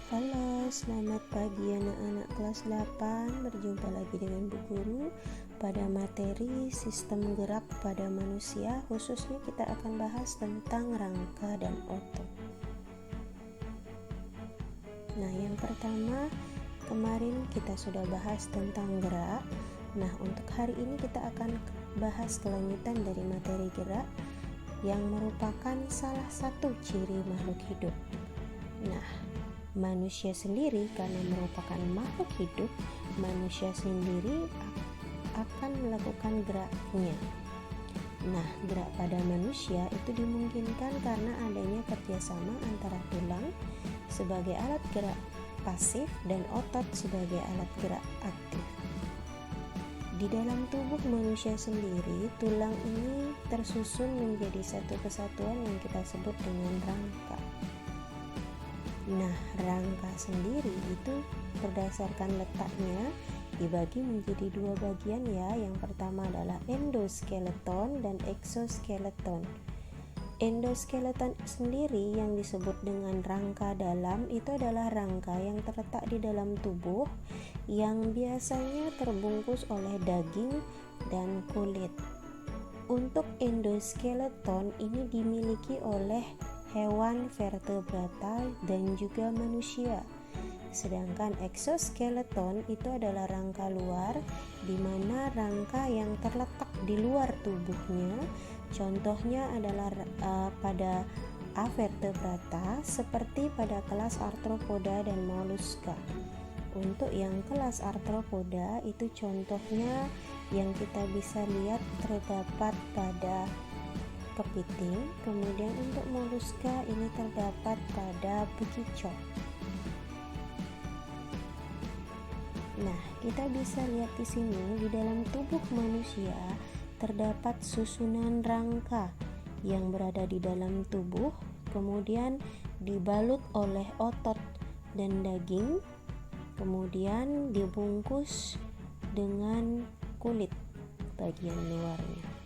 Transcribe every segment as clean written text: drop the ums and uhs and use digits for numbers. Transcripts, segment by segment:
Halo, selamat pagi anak-anak kelas 8. Berjumpa lagi dengan Bu Guru pada materi sistem gerak pada manusia. Khususnya kita akan bahas tentang rangka dan otot. Nah, yang pertama, kemarin kita sudah bahas tentang gerak. Nah, untuk hari ini kita akan bahas kelanjutan dari materi gerak yang merupakan salah satu ciri makhluk hidup. Nah, manusia sendiri karena merupakan makhluk hidup, manusia sendiri akan melakukan geraknya. Nah, gerak pada manusia itu dimungkinkan karena adanya kerjasama antara tulang sebagai alat gerak pasif dan otot sebagai alat gerak aktif. Di dalam tubuh manusia sendiri, tulang ini tersusun menjadi satu kesatuan yang kita sebut dengan rangka. Nah, rangka sendiri itu berdasarkan letaknya dibagi menjadi dua bagian ya. Yang pertama adalah endoskeleton dan exoskeleton. Endoskeleton sendiri yang disebut dengan rangka dalam itu adalah rangka yang terletak di dalam tubuh yang biasanya terbungkus oleh daging dan kulit. Untuk endoskeleton ini dimiliki oleh hewan vertebrata dan juga manusia. Sedangkan exoskeleton itu adalah rangka luar, di mana rangka yang terletak di luar tubuhnya. Contohnya adalah pada avertebrata seperti pada kelas arthropoda dan moluska. Untuk yang kelas arthropoda itu contohnya yang kita bisa lihat terdapat pada kepiting, kemudian untuk moluska ini terdapat pada bekicot. Nah, kita bisa lihat di sini di dalam tubuh manusia terdapat susunan rangka yang berada di dalam tubuh, kemudian dibalut oleh otot dan daging, kemudian dibungkus dengan kulit bagian luarnya.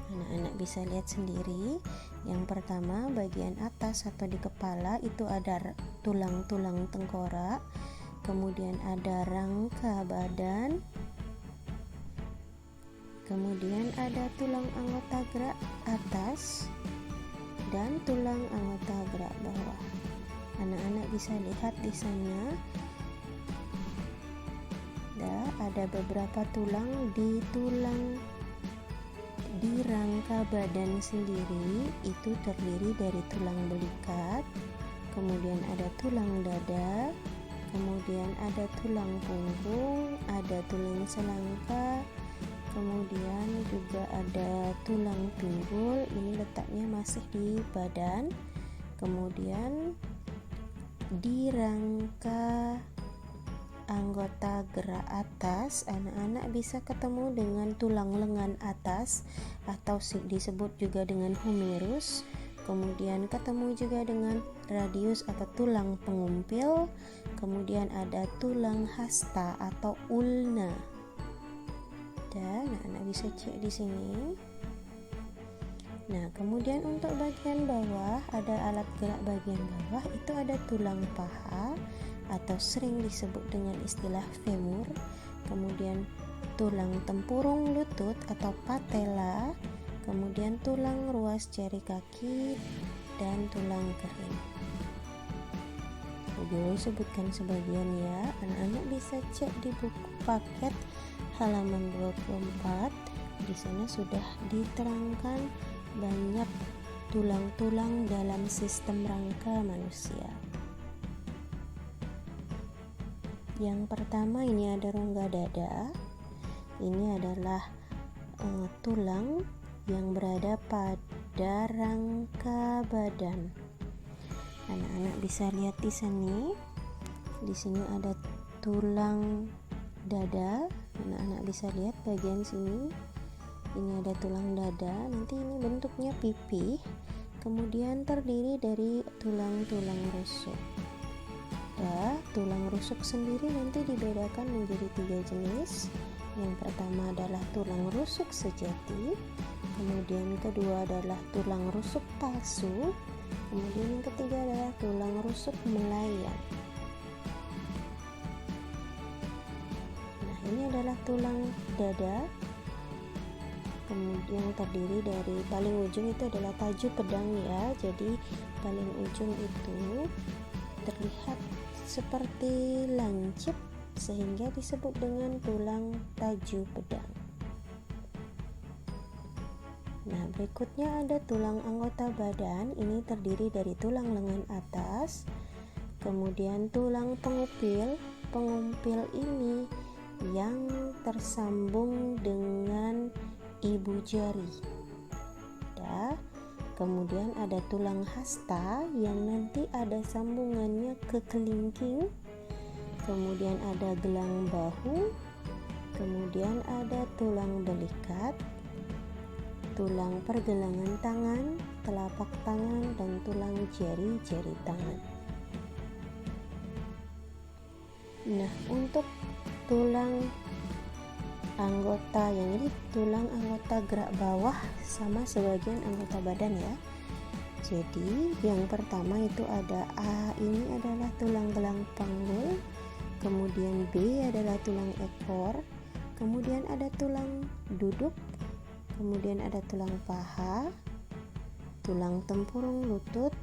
Anak-anak bisa lihat sendiri. Yang pertama, bagian atas atau di kepala itu ada tulang-tulang tengkorak, kemudian ada rangka badan, kemudian ada tulang anggota gerak atas dan tulang anggota gerak bawah. Anak-anak bisa lihat di sana ada beberapa tulang di rangka badan sendiri itu terdiri dari tulang belikat, kemudian ada tulang dada, kemudian ada tulang punggung, ada tulang selangka, kemudian juga ada tulang pinggul, ini letaknya masih di badan. Kemudian di rangka anggota gerak atas, anak-anak bisa ketemu dengan tulang lengan atas atau disebut juga dengan humerus. Kemudian ketemu juga dengan radius atau tulang pengumpil. Kemudian ada tulang hasta atau ulna. Dan anak-anak bisa cek di sini. Nah, kemudian untuk bagian bawah ada alat gerak bagian bawah itu ada tulang paha atau sering disebut dengan istilah femur, kemudian tulang tempurung lutut atau patella, kemudian tulang ruas jari kaki dan tulang kering. Guru sebutkan sebagian ya, anak-anak bisa cek di buku paket halaman 24. Di sana sudah diterangkan banyak tulang-tulang dalam sistem rangka manusia. Yang pertama ini ada rongga dada. Ini adalah tulang yang berada pada rangka badan. Anak-anak bisa lihat di sini. Di sini ada tulang dada. Anak-anak bisa lihat bagian sini. Ini ada tulang dada. Nanti ini bentuknya pipih. Kemudian terdiri dari tulang-tulang rusuk. Tulang rusuk sendiri nanti dibedakan menjadi 3 jenis. Yang pertama adalah tulang rusuk sejati, kemudian kedua adalah tulang rusuk palsu, kemudian yang ketiga adalah tulang rusuk melayang. ini adalah tulang dada, kemudian yang terdiri dari paling ujung itu adalah taju pedang ya. Jadi paling ujung itu terlihat seperti lancip sehingga disebut dengan tulang taju pedang. Nah, berikutnya ada tulang anggota badan. Ini terdiri dari tulang lengan atas, kemudian tulang pengupil. Pengupil ini yang tersambung dengan ibu jari. Ya. Kemudian ada tulang hasta yang nanti ada sambungannya ke kelingking. Kemudian ada gelang bahu. Kemudian ada tulang belikat, tulang pergelangan tangan, telapak tangan, dan tulang jari-jari tangan. Nah, untuk tulang anggota yang ini tulang anggota gerak bawah sama sebagian anggota badan ya. Jadi yang pertama itu ada A, ini adalah tulang gelang panggul, kemudian B adalah tulang ekor, kemudian ada tulang duduk, kemudian ada tulang paha, tulang tempurung lutut,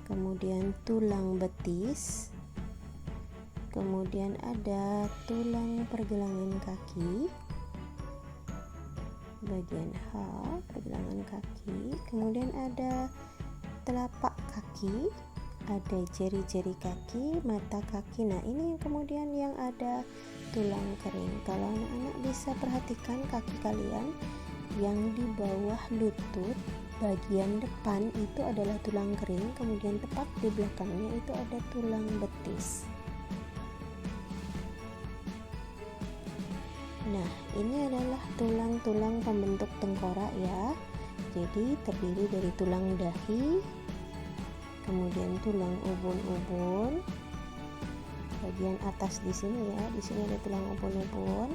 kemudian tulang betis, kemudian ada tulang pergelangan kaki, bagian H, pergelangan kaki, kemudian ada telapak kaki, ada jari-jari kaki, mata kaki. Nah, ini kemudian yang ada tulang kering. Kalau anak-anak bisa perhatikan kaki kalian yang di bawah lutut bagian depan itu adalah tulang kering, kemudian tepat di belakangnya itu ada tulang betis. Nah, ini adalah tulang-tulang pembentuk tengkorak ya. Jadi terdiri dari tulang dahi, kemudian tulang ubun-ubun, bagian atas di sini ya, di sini ada tulang ubun-ubun,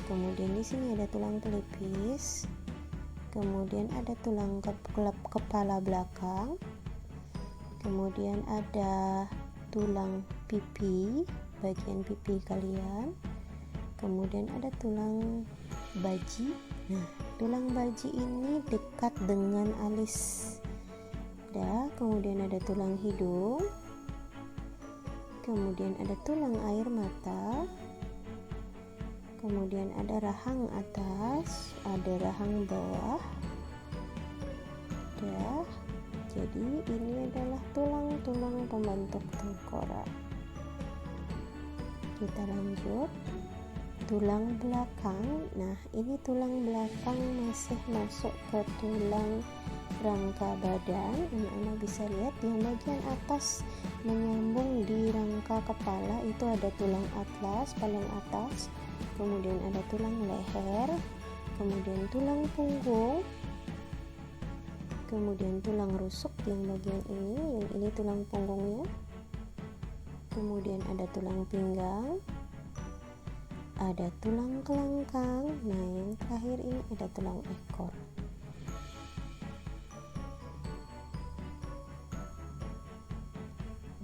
kemudian di sini ada tulang pelipis, kemudian ada tulang kepala belakang, kemudian ada tulang pipi, bagian pipi kalian, kemudian ada tulang baji. Nah, tulang baji ini dekat dengan alis. Kemudian ada tulang hidung, kemudian ada tulang air mata, kemudian ada rahang atas, ada rahang bawah. Jadi ini adalah tulang-tulang pembentuk tengkorak. Kita lanjut. Tulang belakang. Nah, ini tulang belakang masih masuk ke tulang rangka badan. Anak-anak bisa lihat yang bagian atas menyambung di rangka kepala itu ada tulang atlas paling atas, kemudian ada tulang leher, kemudian tulang punggung, kemudian tulang rusuk yang bagian ini, yang ini tulang punggungnya, kemudian ada tulang pinggang, ada tulang kelangkang. Nah, yang terakhir ini ada tulang ekor.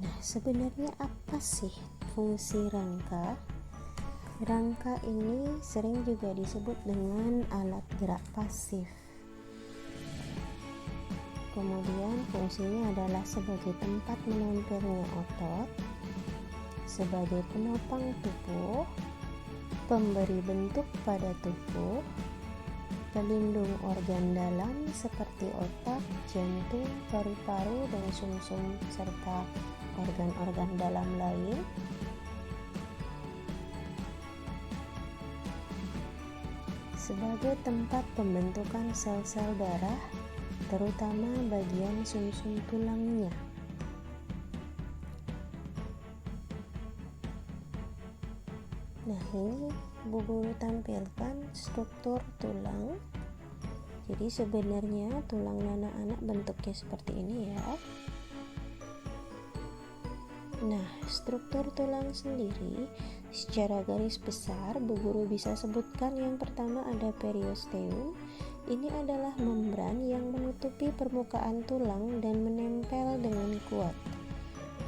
Nah, sebenarnya apa sih fungsi rangka? Rangka ini sering juga disebut dengan alat gerak pasif. Kemudian fungsinya adalah sebagai tempat menempelnya otot, sebagai penopang tubuh, pemberi bentuk pada tubuh, pelindung organ dalam seperti otak, jantung, paru-paru, dan sumsum, serta organ-organ dalam lain. Sebagai tempat pembentukan sel-sel darah, terutama bagian sumsum tulangnya. Nah, ini Bu Guru tampilkan struktur tulang. Jadi sebenarnya tulang anak-anak bentuknya seperti ini ya. Nah, struktur tulang sendiri secara garis besar Bu Guru bisa sebutkan yang pertama ada periosteum. Ini adalah membran yang menutupi permukaan tulang dan menempel dengan kuat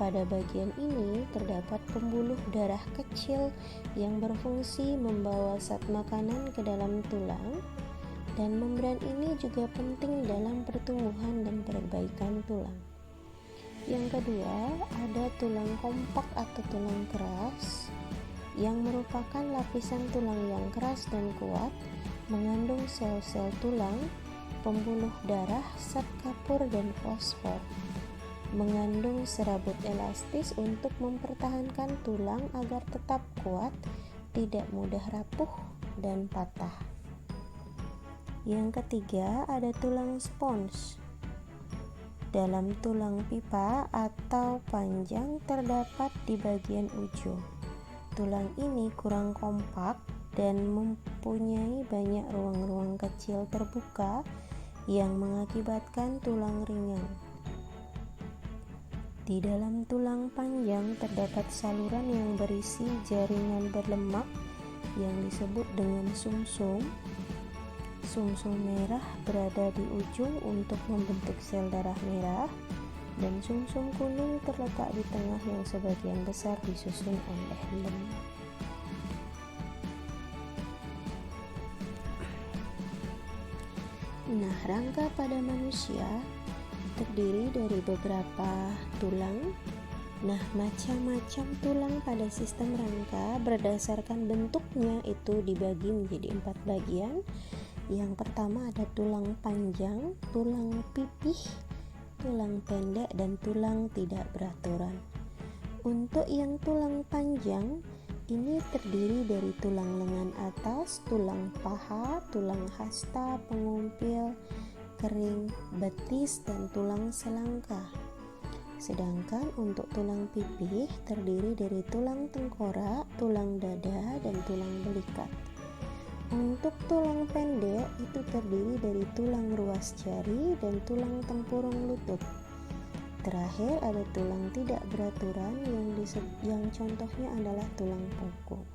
pada bagian ini terdapat pembuluh darah kecil yang berfungsi membawa zat makanan ke dalam tulang, dan membran ini juga penting dalam pertumbuhan dan perbaikan tulang. Yang kedua, ada tulang kompak atau tulang keras, yang merupakan lapisan tulang yang keras dan kuat, mengandung sel-sel tulang, pembuluh darah, zat kapur, dan fosfor. Mengandung serabut elastis untuk mempertahankan tulang agar tetap kuat, tidak mudah rapuh dan patah. Yang ketiga, ada tulang spons. Dalam tulang pipa atau panjang terdapat di bagian ujung. Tulang ini kurang kompak dan mempunyai banyak ruang-ruang kecil terbuka yang mengakibatkan tulang ringan. Di dalam tulang panjang terdapat saluran yang berisi jaringan berlemak yang disebut dengan sumsum. Sumsum merah berada di ujung untuk membentuk sel darah merah, dan sumsum kuning terletak di tengah yang sebagian besar disusun oleh lem. Nah, rangka pada manusia terdiri dari beberapa tulang. Nah, macam-macam tulang pada sistem rangka berdasarkan bentuknya itu dibagi menjadi 4 bagian. Yang pertama ada tulang panjang, tulang pipih, tulang pendek, dan tulang tidak beraturan. Untuk yang tulang panjang, ini terdiri dari tulang lengan atas, tulang paha, tulang hasta, pengumpil, kering, betis, dan tulang selangka. Sedangkan untuk tulang pipih terdiri dari tulang tengkorak, tulang dada, dan tulang belikat. Untuk tulang pendek itu terdiri dari tulang ruas jari dan tulang tempurung lutut. Terakhir ada tulang tidak beraturan yang contohnya adalah tulang punggung.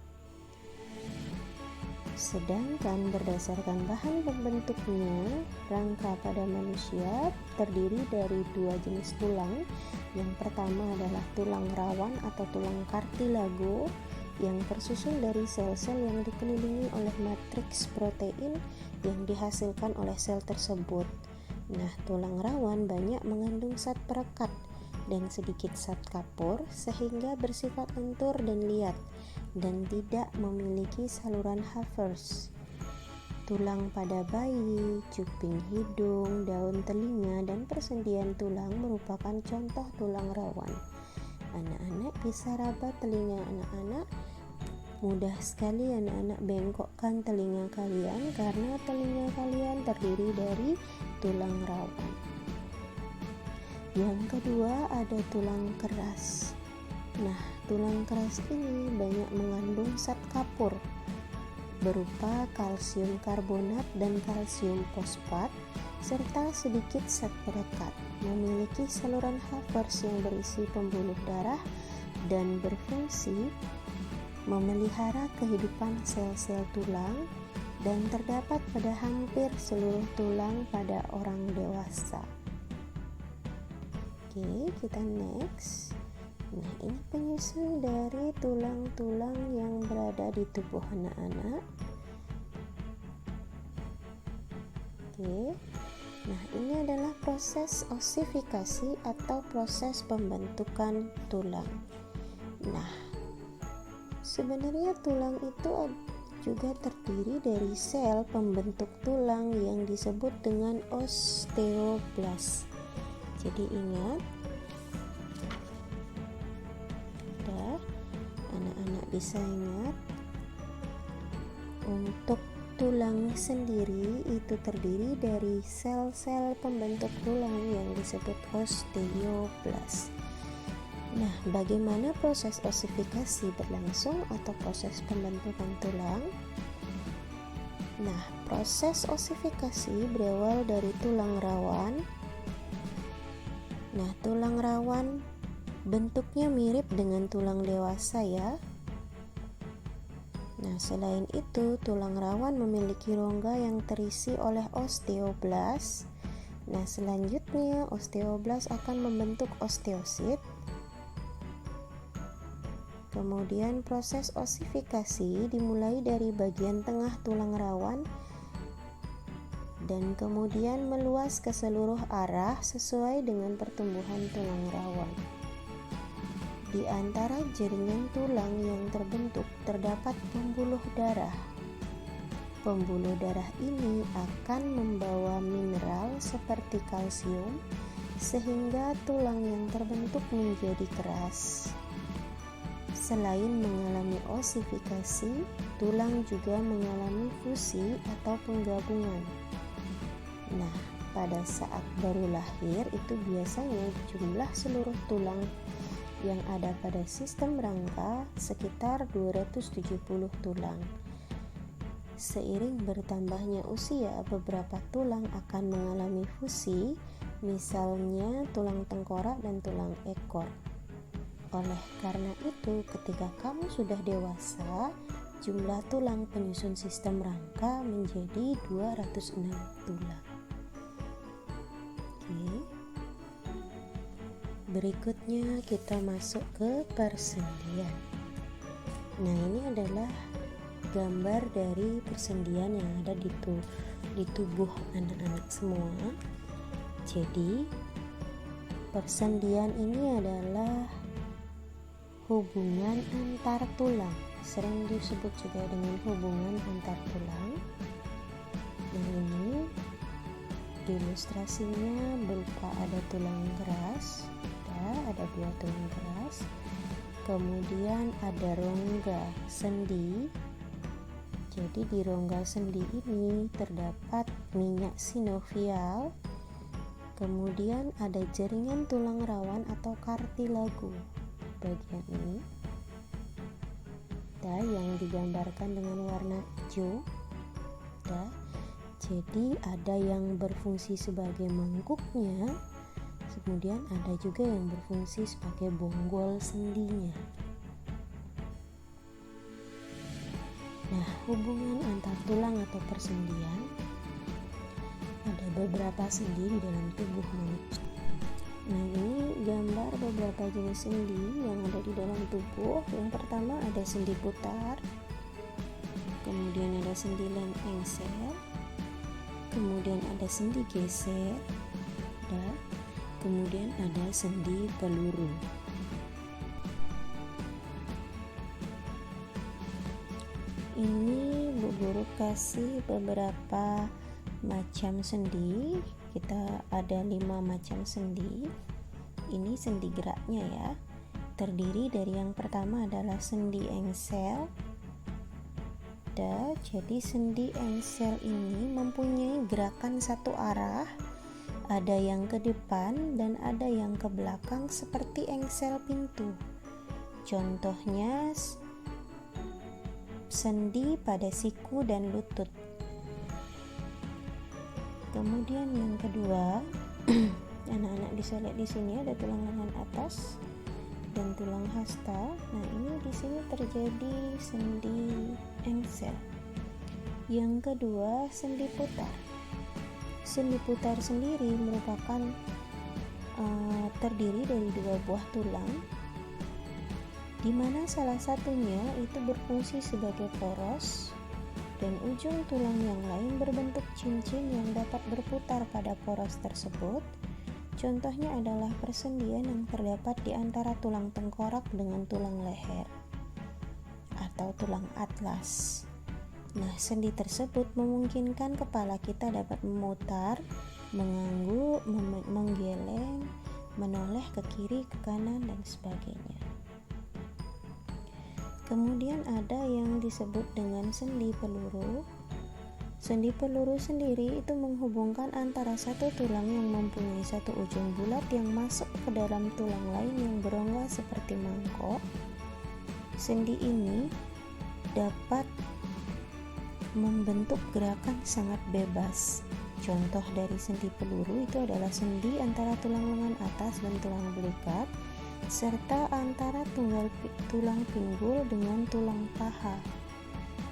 Sedangkan berdasarkan bahan pembentuknya, rangka pada manusia terdiri dari 2 jenis tulang. Yang pertama adalah tulang rawan atau tulang kartilago yang tersusun dari sel-sel yang dikelilingi oleh matriks protein yang dihasilkan oleh sel tersebut. Nah, tulang rawan banyak mengandung zat perekat dan sedikit zat kapur sehingga bersifat lentur dan liat dan tidak memiliki saluran Havers. Tulang pada bayi, cuping hidung, daun telinga, dan persendian tulang merupakan contoh tulang rawan. Anak-anak bisa raba telinga anak-anak. Mudah sekali anak-anak bengkokkan telinga kalian karena telinga kalian terdiri dari tulang rawan. Yang kedua ada tulang keras. Nah, tulang keras ini banyak mengandung zat kapur berupa kalsium karbonat dan kalsium fosfat serta sedikit zat perekat. Memiliki saluran Havers yang berisi pembuluh darah dan berfungsi memelihara kehidupan sel-sel tulang dan terdapat pada hampir seluruh tulang pada orang dewasa. Oke, kita next. Nah, ini penyusun dari tulang-tulang yang berada di tubuh anak-anak. Oke. Nah, ini adalah proses osifikasi atau proses pembentukan tulang. Nah, sebenarnya tulang itu juga terdiri dari sel pembentuk tulang yang disebut dengan osteoblast. Jadi ingat, anak-anak bisa ingat, untuk tulang sendiri itu terdiri dari sel-sel pembentuk tulang yang disebut osteoblast. Nah, bagaimana proses osifikasi berlangsung atau proses pembentukan tulang? Nah, proses osifikasi berawal dari tulang rawan. Nah, tulang rawan bentuknya mirip dengan tulang dewasa ya. Nah, selain itu, tulang rawan memiliki rongga yang terisi oleh osteoblast. Nah, selanjutnya osteoblast akan membentuk osteosit. Kemudian proses osifikasi dimulai dari bagian tengah tulang rawan dan kemudian meluas ke seluruh arah sesuai dengan pertumbuhan tulang rawan. Di antara jaringan tulang yang terbentuk terdapat pembuluh darah. Pembuluh darah ini akan membawa mineral seperti kalsium sehingga tulang yang terbentuk menjadi keras. Selain mengalami osifikasi, tulang juga mengalami fusi atau penggabungan. Nah, pada saat baru lahir itu biasanya jumlah seluruh tulang yang ada pada sistem rangka sekitar 270 tulang. Seiring bertambahnya usia, beberapa tulang akan mengalami fusi, misalnya tulang tengkorak dan tulang ekor. Oleh karena itu, ketika kamu sudah dewasa, jumlah tulang penyusun sistem rangka menjadi 206 tulang. Oke. Berikutnya kita masuk ke persendian. Nah, ini adalah gambar dari persendian yang ada di tubuh anak-anak semua. Jadi, persendian ini adalah hubungan antar tulang, sering disebut juga dengan hubungan antar tulang. Nah, ini ilustrasinya berupa ada tulang keras, ada 2 tulang keras, kemudian ada rongga sendi. Jadi di rongga sendi ini terdapat minyak sinovial, kemudian ada jaringan tulang rawan atau kartilago bagian ini yang digambarkan dengan warna hijau. Jadi ada yang berfungsi sebagai mangkuknya, kemudian ada juga yang berfungsi sebagai bonggol sendinya. Nah, hubungan antar tulang atau persendian, ada beberapa sendi di dalam tubuh manusia. Nah, ini gambar beberapa jenis sendi yang ada di dalam tubuh. Yang pertama ada sendi putar, kemudian ada sendi engsel, kemudian ada sendi geser, kemudian ada sendi peluru. Ini Bu Guru kasih beberapa macam sendi. Kita ada 5 macam sendi. Ini sendi geraknya ya. Terdiri dari yang pertama adalah sendi engsel. Jadi sendi engsel ini mempunyai gerakan satu arah. Ada yang ke depan dan ada yang ke belakang seperti engsel pintu. Contohnya sendi pada siku dan lutut. Kemudian yang kedua, anak-anak bisa lihat di sini ada tulang lengan atas dan tulang hasta. Nah, ini di sini terjadi sendi engsel. Yang kedua, sendi putar. Sendi putar sendiri merupakan terdiri dari 2 buah tulang, di mana salah satunya itu berfungsi sebagai poros dan ujung tulang yang lain berbentuk cincin yang dapat berputar pada poros tersebut. Contohnya adalah persendian yang terdapat di antara tulang tengkorak dengan tulang leher atau tulang atlas. Nah, sendi tersebut memungkinkan kepala kita dapat memutar, mengangguk, menggeleng, menoleh ke kiri, ke kanan, dan sebagainya. Kemudian ada yang disebut dengan sendi peluru. Sendi peluru sendiri itu menghubungkan antara satu tulang yang mempunyai satu ujung bulat yang masuk ke dalam tulang lain yang berongga seperti mangkok. Sendi ini dapat membentuk gerakan sangat bebas. Contoh dari sendi peluru itu adalah sendi antara tulang lengan atas dan tulang belikat, serta antara tulang pinggul dengan tulang paha.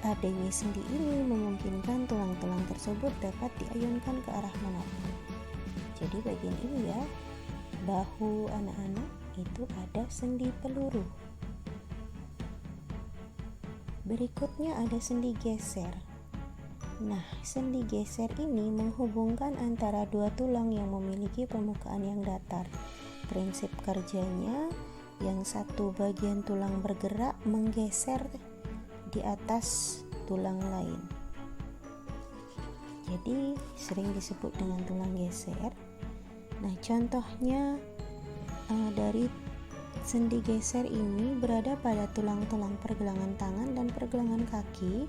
Adanya sendi ini memungkinkan tulang-tulang tersebut dapat diayunkan ke arah manapun. Jadi bagian ini ya, bahu anak-anak itu ada sendi peluru. Berikutnya ada sendi geser. Nah, sendi geser ini menghubungkan antara dua tulang yang memiliki permukaan yang datar. Prinsip kerjanya, yang satu bagian tulang bergerak menggeser di atas tulang lain. Jadi sering disebut dengan tulang geser. Nah, contohnya dari sendi geser ini berada pada tulang-tulang pergelangan tangan dan pergelangan kaki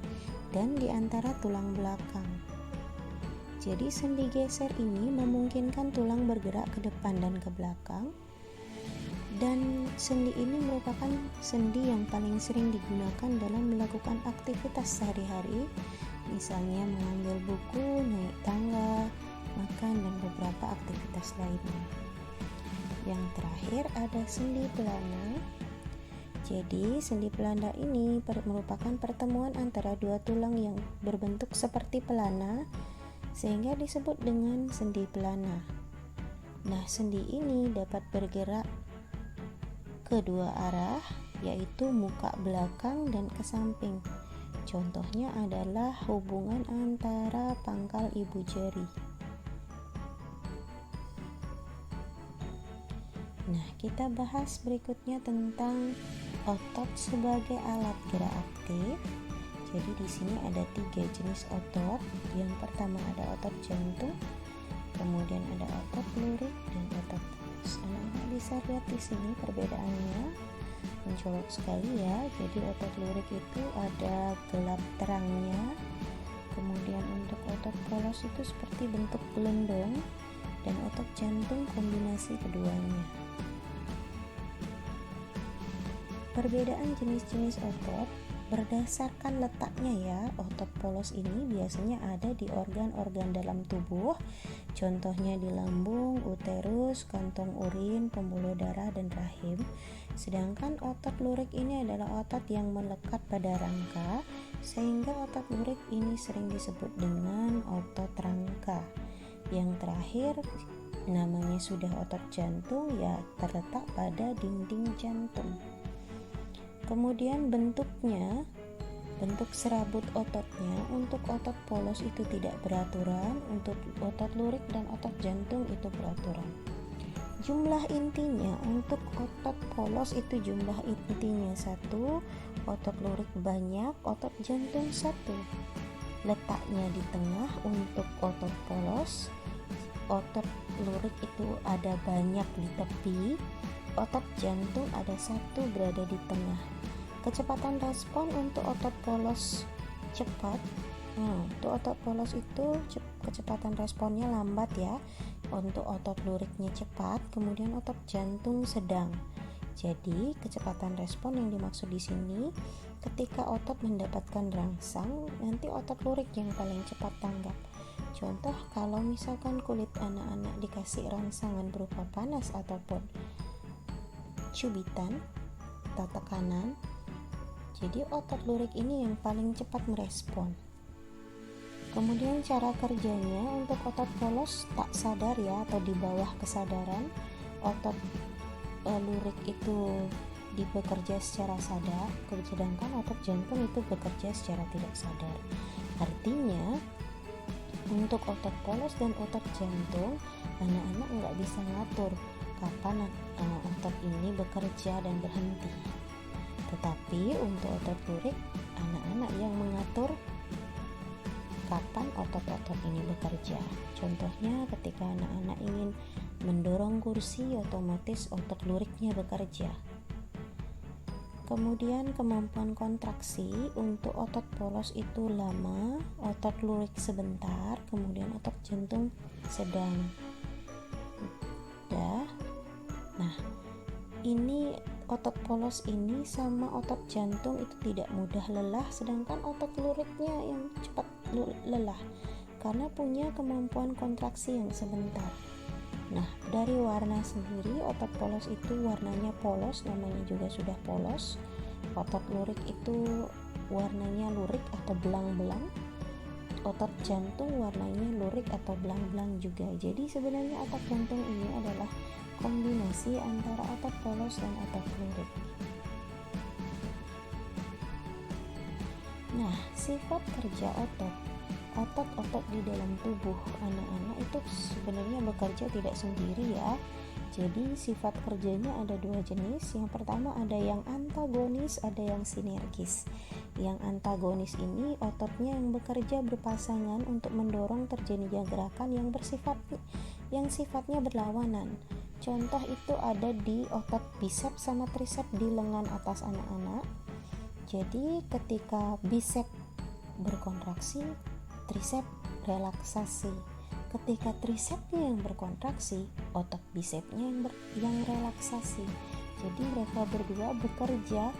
dan di antara tulang belakang. Jadi sendi geser ini memungkinkan tulang bergerak ke depan dan ke belakang. Dan sendi ini merupakan sendi yang paling sering digunakan dalam melakukan aktivitas sehari-hari, misalnya mengambil buku, naik tangga, makan, dan beberapa aktivitas lainnya. Yang terakhir ada sendi pelana. Jadi sendi pelana ini merupakan pertemuan antara dua tulang yang berbentuk seperti pelana, sehingga disebut dengan sendi pelana. Nah, sendi ini dapat bergerak kedua arah, yaitu muka belakang dan ke samping. Contohnya adalah hubungan antara pangkal ibu jari. Nah, kita bahas berikutnya tentang otot sebagai alat gerak aktif. Jadi di sini ada 3 jenis otot. Yang pertama ada otot jantung, kemudian ada otot lurik dan otot polus. Anak-anak bisa lihat di sini perbedaannya, mencolok sekali ya. Jadi otot lurik itu ada gelap terangnya, kemudian untuk otot polos itu seperti bentuk gelondong, dan otot jantung kombinasi keduanya. Perbedaan jenis-jenis otot berdasarkan letaknya ya. Otot polos ini biasanya ada di organ-organ dalam tubuh, contohnya di lambung, uterus, kantong urin, pembuluh darah, dan rahim. Sedangkan otot lurik ini adalah otot yang melekat pada rangka, sehingga otot lurik ini sering disebut dengan otot rangka. Yang terakhir namanya sudah otot jantung, ya terletak pada dinding jantung. Kemudian bentuk serabut ototnya untuk otot polos itu tidak beraturan, untuk otot lurik dan otot jantung itu beraturan. Jumlah intinya untuk otot polos itu jumlah intinya 1, otot lurik banyak, otot jantung 1. Letaknya di tengah untuk otot polos, otot lurik itu ada banyak di tepi, otot jantung ada 1 berada di tengah. Kecepatan respon untuk otot polos cepat. Untuk otot polos itu kecepatan responnya lambat ya. Untuk otot luriknya cepat, kemudian otot jantung sedang. Jadi kecepatan respon yang dimaksud di sini ketika otot mendapatkan rangsang, nanti otot lurik yang paling cepat tanggap. Contoh kalau misalkan kulit anak-anak dikasih rangsangan berupa panas ataupun cubitan atau tekanan, jadi otot lurik ini yang paling cepat merespon. Kemudian cara kerjanya untuk otot polos tak sadar ya, atau di bawah kesadaran. Otot lurik itu bekerja secara sadar, sedangkan otot jantung itu bekerja secara tidak sadar. Artinya untuk otot polos dan otot jantung, anak-anak nggak bisa ngatur kapan otot ini bekerja dan berhenti. Tetapi untuk otot lurik, anak-anak yang mengatur kapan otot-otot ini bekerja. Contohnya ketika anak-anak ingin mendorong kursi, otomatis otot luriknya bekerja. Kemudian kemampuan kontraksi untuk otot polos itu lama, otot lurik sebentar, kemudian otot jantung sedang. Nah, ini otot polos ini sama otot jantung itu tidak mudah lelah, sedangkan otot luriknya yang cepat lelah karena punya kemampuan kontraksi yang sebentar. Nah, dari warna sendiri, otot polos itu warnanya polos, namanya juga sudah polos. Otot lurik itu warnanya lurik atau belang-belang. Otot jantung warnanya lurik atau belang-belang juga. Jadi sebenarnya otot jantung ini adalah kombinasi antara otot polos dan otot lurik. Nah, sifat kerja otot. Otot-otot di dalam tubuh anak-anak itu sebenarnya bekerja tidak sendiri ya. Jadi sifat kerjanya ada dua jenis. Yang pertama ada yang antagonis, ada yang sinergis. Yang antagonis ini ototnya yang bekerja berpasangan untuk mendorong terjadinya gerakan yang sifatnya berlawanan. Contoh itu ada di otot biceps sama triceps di lengan atas anak-anak. Jadi ketika biceps berkontraksi, triceps relaksasi. Ketika tricepsnya yang berkontraksi, otot bicepsnya yang relaksasi. Jadi mereka berdua bekerja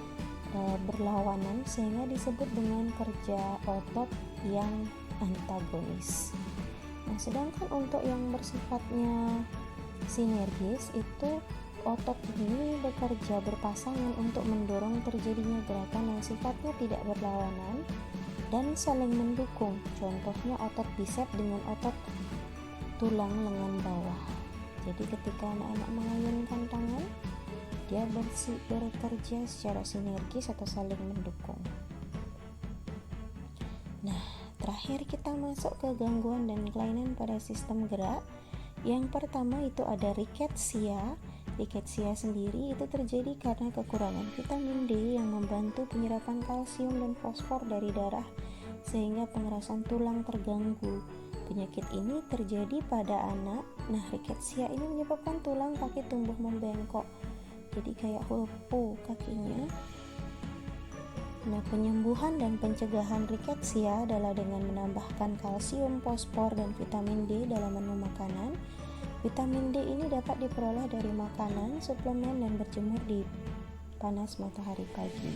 berlawanan sehingga disebut dengan kerja otot yang antagonis. Nah, sedangkan untuk yang bersifatnya sinergis itu otot ini bekerja berpasangan untuk mendorong terjadinya gerakan yang sifatnya tidak berlawanan dan saling mendukung. Contohnya otot bicep dengan otot tulang lengan bawah. Jadi ketika anak-anak mengayunkan tangan, dia bekerja secara sinergis atau saling mendukung. Nah, terakhir kita masuk ke gangguan dan kelainan pada sistem gerak. Yang pertama itu ada riketsia. Riketsia sendiri itu terjadi karena kekurangan vitamin D yang membantu penyerapan kalsium dan fosfor dari darah sehingga pengerasan tulang terganggu. Penyakit ini terjadi pada anak. Nah, riketsia ini menyebabkan tulang kaki tumbuh membengkok. Jadi kayak huruf U kakinya. Nah, penyembuhan dan pencegahan riketsia adalah dengan menambahkan kalsium, fosfor, dan vitamin D dalam menu makanan. Vitamin D ini dapat diperoleh dari makanan, suplemen, dan berjemur di panas matahari pagi.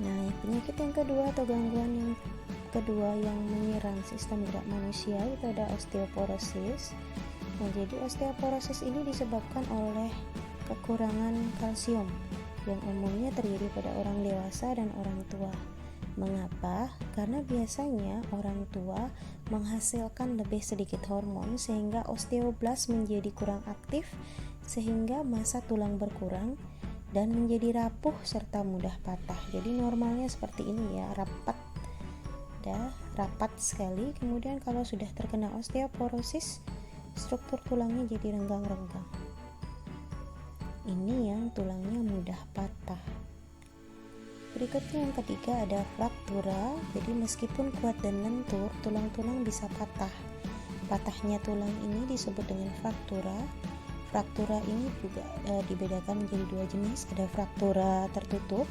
Nah, penyakit yang kedua atau gangguan yang kedua yang menyerang sistem gerak manusia itu ada osteoporosis. Nah, jadi osteoporosis ini disebabkan oleh kekurangan kalsium yang umumnya terjadi pada orang dewasa dan orang tua. Mengapa? Karena biasanya orang tua menghasilkan lebih sedikit hormon sehingga osteoblast menjadi kurang aktif sehingga massa tulang berkurang dan menjadi rapuh serta mudah patah. Jadi normalnya seperti ini ya, rapat sekali. Kemudian kalau sudah terkena osteoporosis, struktur tulangnya jadi renggang-renggang. Ini yang tulangnya mudah patah. Berikutnya yang ketiga ada fraktura. Jadi meskipun kuat dan lentur, tulang-tulang bisa patah. Patahnya tulang ini disebut dengan fraktura. Fraktura ini juga dibedakan menjadi dua jenis. Ada fraktura tertutup.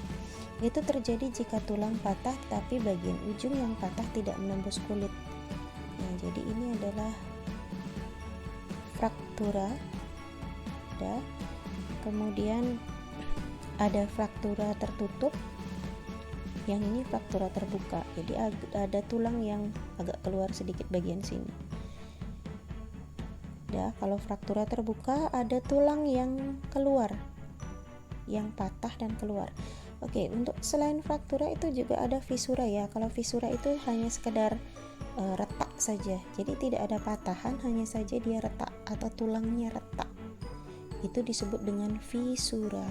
Itu terjadi jika tulang patah tapi bagian ujung yang patah tidak menembus kulit. Nah, jadi ini adalah fraktura. Kemudian ada fraktura tertutup. Yang ini fraktura terbuka. Jadi ada tulang yang agak keluar sedikit bagian sini. Kalau fraktura terbuka ada tulang yang keluar, yang patah dan keluar. Oke, untuk selain fraktura itu juga ada fisura ya. Kalau fisura itu hanya sekedar retak saja. Jadi tidak ada patahan, hanya saja dia retak atau tulangnya retak. Itu disebut dengan fisura.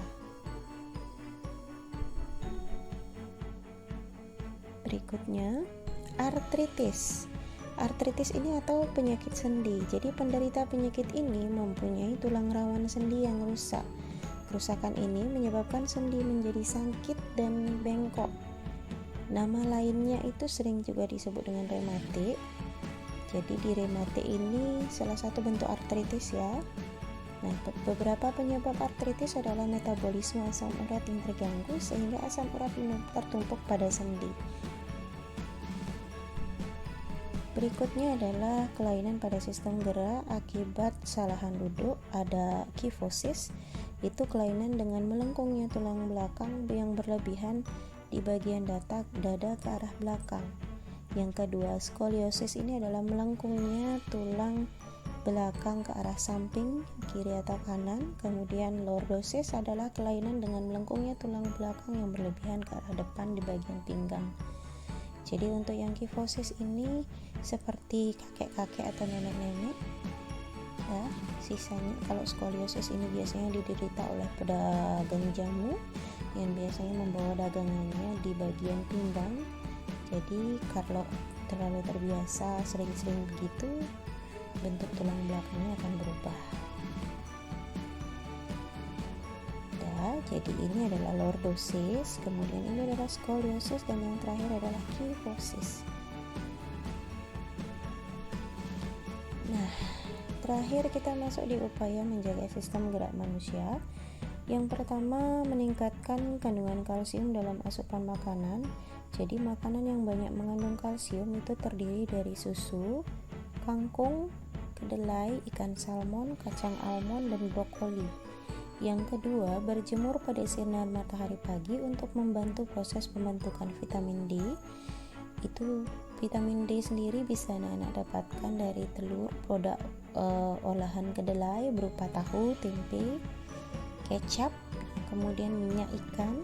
Berikutnya, artritis. Artritis ini atau penyakit sendi. Jadi penderita penyakit ini mempunyai tulang rawan sendi yang rusak. Kerusakan ini menyebabkan sendi menjadi sakit dan bengkok. Nama lainnya itu sering juga disebut dengan rematik. Jadi di rematik ini salah satu bentuk artritis ya. Nah, beberapa penyebab artritis adalah metabolisme asam urat yang terganggu sehingga asam urat tertumpuk pada sendi. Berikutnya adalah kelainan pada sistem gerak akibat kesalahan duduk. Ada kifosis, itu kelainan dengan melengkungnya tulang belakang yang berlebihan di bagian dada ke arah belakang. Yang kedua, skoliosis ini adalah melengkungnya tulang belakang ke arah samping, kiri atau kanan. Kemudian lordosis adalah kelainan dengan melengkungnya tulang belakang yang berlebihan ke arah depan di bagian pinggang. Jadi untuk yang kifosis ini seperti kakek-kakek atau nenek-nenek ya. Sisanya kalau skoliosis ini biasanya diderita oleh pedagang jamu yang biasanya membawa dagangannya di bagian pinggang. Jadi kalau terlalu terbiasa sering-sering begitu, bentuk tulang belakangnya akan berubah. Jadi ini adalah lordosis, kemudian ini adalah skoliosis, dan yang terakhir adalah kyphosis. Nah, terakhir kita masuk di upaya menjaga sistem gerak manusia. Yang pertama, meningkatkan kandungan kalsium dalam asupan makanan. Jadi makanan yang banyak mengandung kalsium itu terdiri dari susu, kangkung, kedelai, ikan salmon, kacang almond, dan brokoli. Yang kedua, berjemur pada sinar matahari pagi untuk membantu proses pembentukan vitamin D. Itu vitamin D sendiri bisa anak-anak dapatkan dari telur, produk olahan kedelai berupa tahu, tempe, kecap, kemudian minyak ikan,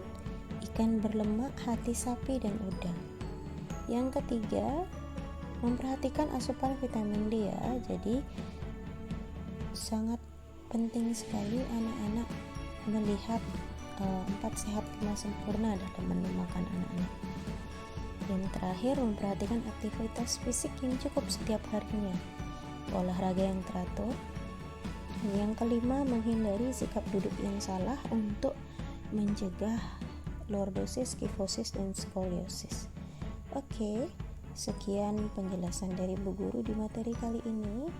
ikan berlemak, hati sapi, dan udang. Yang ketiga, memperhatikan asupan vitamin D ya. Jadi sangat penting sekali anak-anak melihat 4 sehat 5 sempurna dalam menu makan anak-anak. Yang terakhir, memperhatikan aktivitas fisik yang cukup setiap harinya, olahraga yang teratur. Yang kelima, menghindari sikap duduk yang salah untuk mencegah lordosis, kyphosis, dan skoliosis. Oke, sekian penjelasan dari Bu Guru di materi kali ini.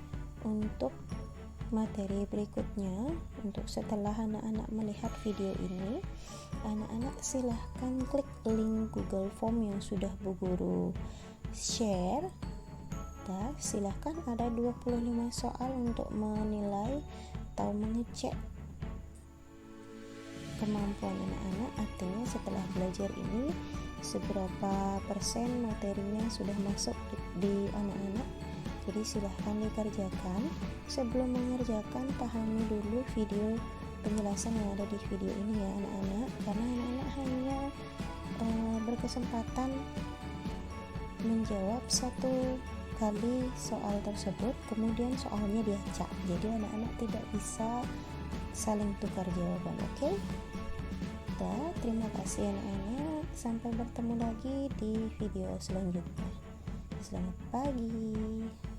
Untuk materi berikutnya, untuk setelah anak-anak melihat video ini, anak-anak silahkan klik link Google Form yang sudah Bu Guru share. Dan silahkan, ada 25 soal untuk menilai atau mengecek kemampuan anak-anak. Artinya setelah belajar ini, seberapa persen materinya sudah masuk di anak-anak. Jadi silahkan dikerjakan. Sebelum mengerjakan, pahami dulu video penjelasan yang ada di video ini ya anak-anak, karena anak-anak hanya berkesempatan menjawab 1 kali soal tersebut, kemudian soalnya diacak. Jadi anak-anak tidak bisa saling tukar jawaban. Oke? Terima kasih anak-anak. Sampai bertemu lagi di video selanjutnya. Selamat pagi.